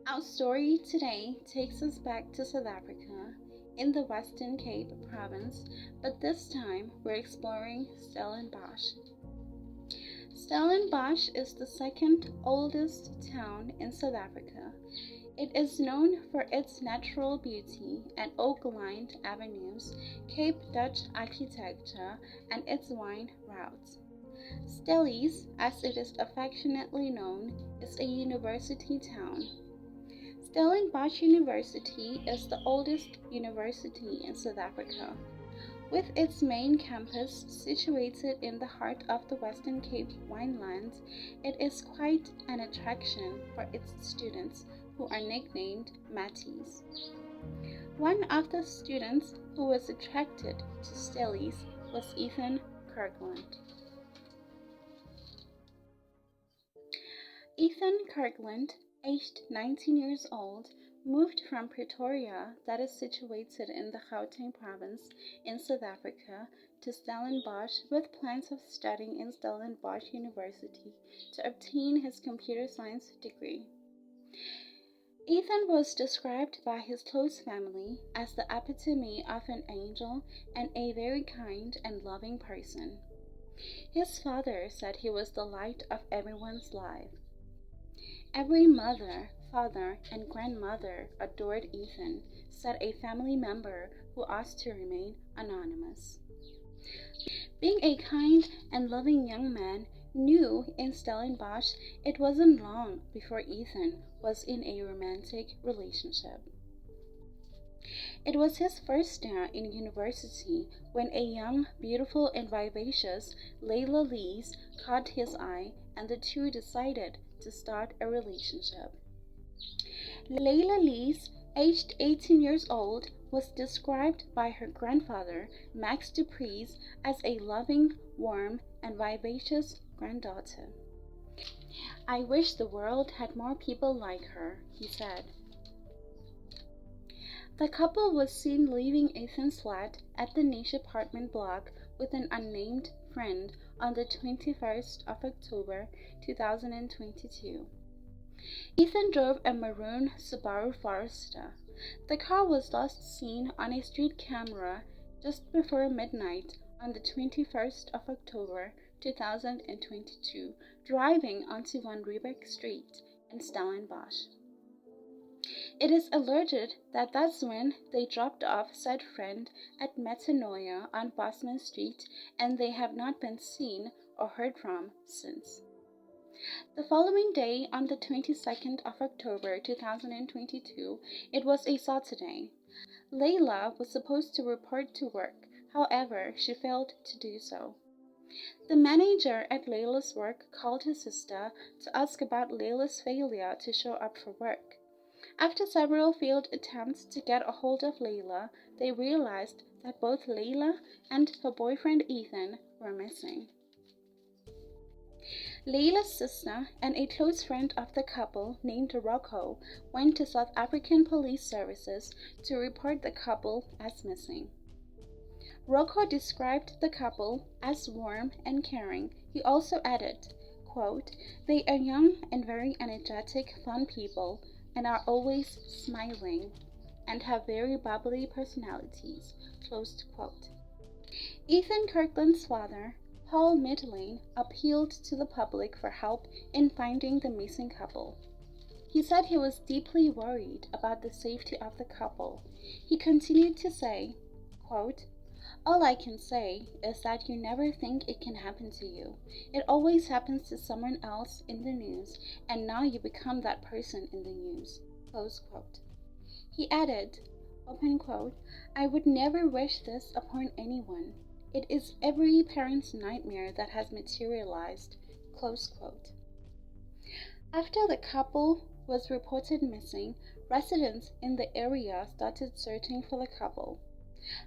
Our story today takes us back to South Africa in the Western Cape province, but this time we're exploring Stellenbosch. Stellenbosch is the second oldest town in South Africa. It is known for its natural beauty and oak-lined avenues, Cape Dutch architecture, and its wine routes. Stellies, as it is affectionately known, is a university town. Stellenbosch University is the oldest university in South Africa. With its main campus situated in the heart of the Western Cape winelands, it is quite an attraction for its students, who are nicknamed Matties. One of the students who was attracted to Stellies was Ethan Kirkland. Ethan Kirkland, aged 19 years old, moved from Pretoria, that is situated in the Gauteng province in South Africa, to Stellenbosch with plans of studying in Stellenbosch University to obtain his computer science degree. Ethan was described by his close family as the epitome of an angel and a very kind and loving person. His father said he was the light of everyone's life. Every mother, father, and grandmother adored Ethan, said a family member who asked to remain anonymous. Being a kind and loving young man, new in Stellenbosch, it wasn't long before Ethan was in a romantic relationship. It was his first year in university when a young, beautiful, and vivacious Leila Lees caught his eye, and the two decided to start a relationship. Leila Lees, aged 18 years old, was described by her grandfather, Max Dupreez, as a loving, warm, and vivacious granddaughter. "I wish the world had more people like her," he said. The couple was seen leaving Ethan's flat at the niche apartment block with an unnamed friend on the 21st of October 2022. Ethan drove a maroon Subaru Forester. The car was last seen on a street camera just before midnight on the 21st of October 2022, driving onto Van Riebeck Street in Stellenbosch. It is alleged that that's when they dropped off said friend at Metanoia on Bosman Street, and they have not been seen or heard from since. The following day, on the 22nd of October 2022, it was a Saturday. Leila was supposed to report to work, however, she failed to do so. The manager at Leila's work called his sister to ask about Leila's failure to show up for work. After several failed attempts to get a hold of Leila, they realized that both Leila and her boyfriend Ethan were missing. Leila's sister and a close friend of the couple named Rocco went to South African Police Services to report the couple as missing. Rocco described the couple as warm and caring. He also added, quote, "They are young and very energetic, fun people and are always smiling and have very bubbly personalities," close quote. Ethan Kirkland's father, Paul Midlane, appealed to the public for help in finding the missing couple. He said he was deeply worried about the safety of the couple. He continued to say, quote, "All I can say is that you never think it can happen to you. It always happens to someone else in the news, and now you become that person in the news," close quote. He added, open quote, "I would never wish this upon anyone. It is every parent's nightmare that has materialized," close quote. After the couple was reported missing, residents in the area started searching for the couple.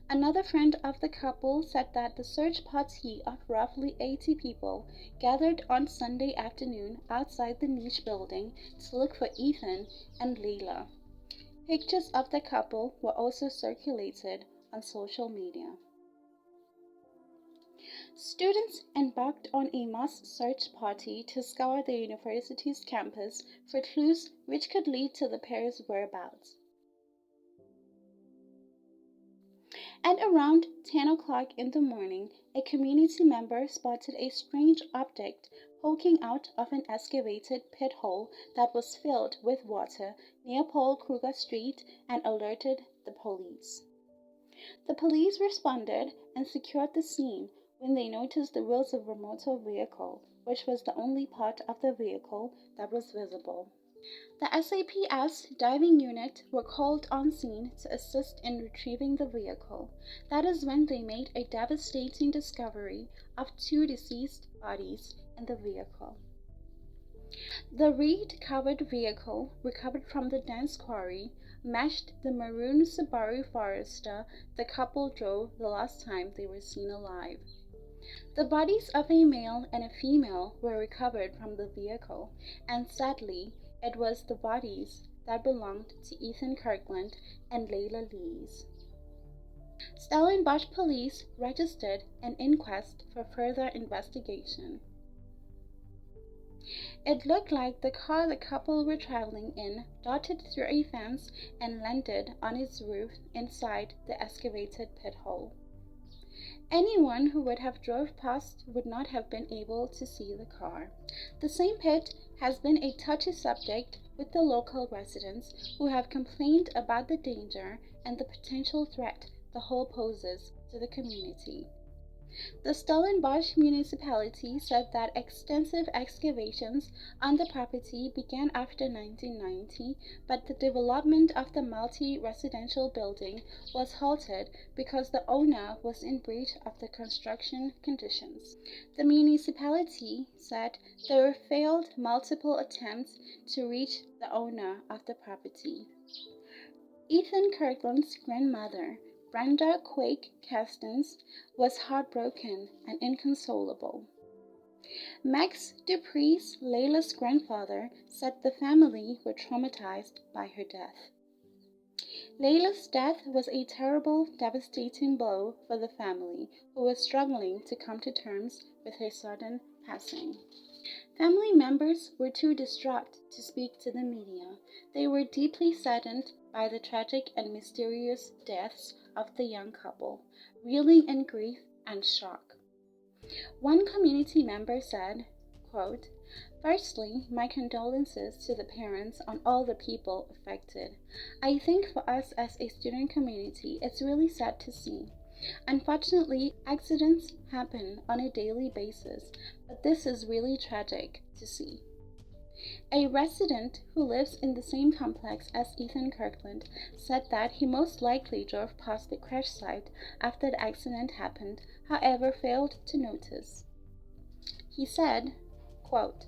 Another friend of the couple said that the search party of roughly 80 people gathered on Sunday afternoon outside the niche building to look for Ethan and Leila. Pictures of the couple were also circulated on social media. Students embarked on a mass search party to scour the university's campus for clues which could lead to the pair's whereabouts. At around 10 o'clock in the morning, a community member spotted a strange object poking out of an excavated pit hole that was filled with water near Paul Kruger Street and alerted the police. The police responded and secured the scene when they noticed the wheels of a motor vehicle, which was the only part of the vehicle that was visible. The SAPS diving unit were called on scene to assist in retrieving the vehicle. That is when they made a devastating discovery of 2 deceased bodies in the vehicle. The reed-covered vehicle recovered from the dance quarry matched the maroon Subaru Forester the couple drove the last time they were seen alive. The bodies of a male and a female were recovered from the vehicle, and sadly, it was the bodies that belonged to Ethan Kirkland and Leila Lees. Stellenbosch police registered an inquest for further investigation. It looked like the car the couple were traveling in darted through a fence and landed on its roof inside the excavated pit hole. Anyone who would have drove past would not have been able to see the car. The same pit has been a touchy subject with the local residents who have complained about the danger and the potential threat the hole poses to the community. The Stellenbosch municipality said that extensive excavations on the property began after 1990, but the development of the multi-residential building was halted because the owner was in breach of the construction conditions. The municipality said there were failed multiple attempts to reach the owner of the property. Ethan Kirkland's grandmother, Brenda Quake Castens, was heartbroken and inconsolable. Max Dupree's Leila's grandfather said the family were traumatized by her death. Leila's death was a terrible, devastating blow for the family, who was struggling to come to terms with her sudden passing. Family members were too distraught to speak to the media. They were deeply saddened by the tragic and mysterious deaths of the young couple, reeling in grief and shock. One community member said, quote, "Firstly, my condolences to the parents and all the people affected. I think for us as a student community, it's really sad to see. Unfortunately, accidents happen on a daily basis, but this is really tragic to see." A resident who lives in the same complex as Ethan Kirkland said that he most likely drove past the crash site after the accident happened, however failed to notice. He said, quote,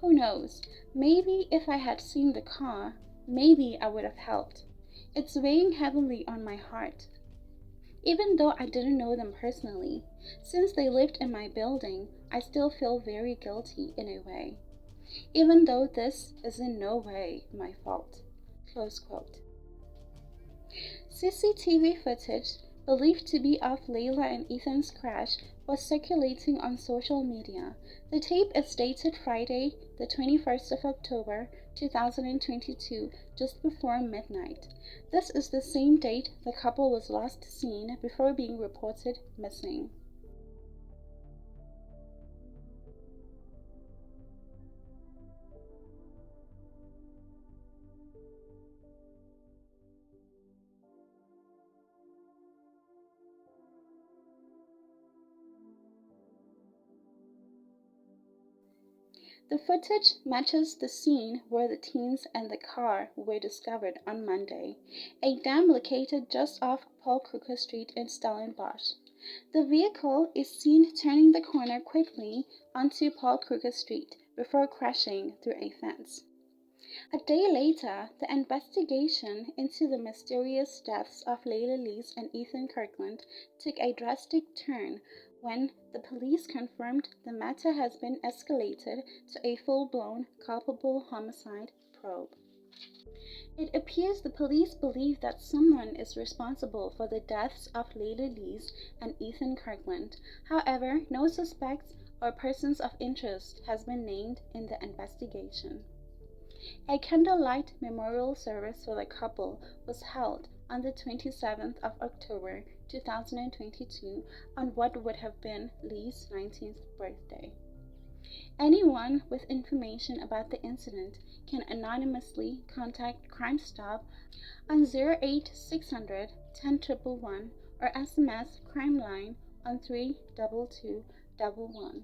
"Who knows, maybe if I had seen the car, maybe I would have helped. It's weighing heavily on my heart. Even though I didn't know them personally, since they lived in my building, I still feel very guilty in a way. Even though this is in no way my fault." Close quote. CCTV footage believed to be of Leila and Ethan's crash was circulating on social media. The tape is dated Friday, the 21st of October, 2022, just before midnight. This is the same date the couple was last seen before being reported missing. The footage matches the scene where the teens and the car were discovered on Monday, a dam located just off Paul Kruger Street in Stellenbosch. The vehicle is seen turning the corner quickly onto Paul Kruger Street before crashing through a fence. A day later, the investigation into the mysterious deaths of Leila Lees and Ethan Kirkland took a drastic turn when the police confirmed the matter has been escalated to a full-blown culpable homicide probe. It appears the police believe that someone is responsible for the deaths of Leila Lees and Ethan Kirkland. However, no suspects or persons of interest has been named in the investigation. A candlelight memorial service for the couple was held on the 27th of October 2022 on what would have been Lee's 19th birthday. Anyone with information about the incident can anonymously contact Crime Stop on 08600 10111 or SMS Crime Line on 32211.